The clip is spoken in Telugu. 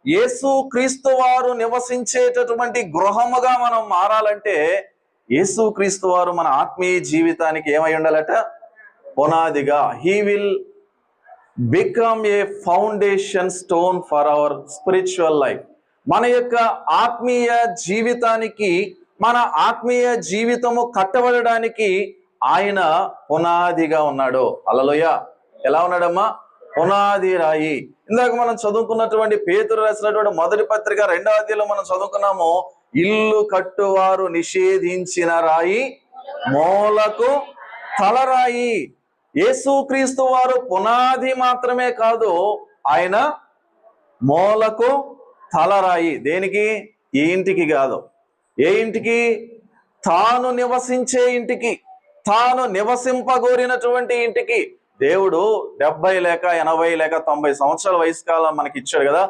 యేసు క్రీస్తు వారు నివసించేటటువంటి గృహముగా మనం మారాలంటే యేసు క్రీస్తు వారు మన ఆత్మీయ జీవితానికి ఏమై ఉండాలట? పునాదిగా. He will become a foundation stone for our spiritual life. మన యొక్క ఆత్మీయ జీవితానికి, మన ఆత్మీయ జీవితము కట్టబడడానికి ఆయన పునాదిగా ఉన్నాడు. హల్లెలూయా. ఎలా ఉన్నాడమ్మా? పునాది రాయి. ఇందాక మనం చదువుకున్నటువంటి పేతురు రాసినటువంటి మొదటి పత్రిక 2వ అధ్యాయంలో మనం చదువుకున్నాము, ఇల్లు కట్టువారు నిషేధించిన రాయి మూలకు తలరాయి. యేసుక్రీస్తు వారు పునాది మాత్రమే కాదు, ఆయన మూలకు తలరాయి. దేనికి? ఈ ఇంటికి కాదు. ఏ ఇంటికి? తాను నివసించే ఇంటికి, తాను నివసింపగోరినటువంటి ఇంటికి. దేవుడు 70 లేక 80 లేక 90 సంవత్సరాల వయసు కాలం మనకి ఇచ్చాడు కదా.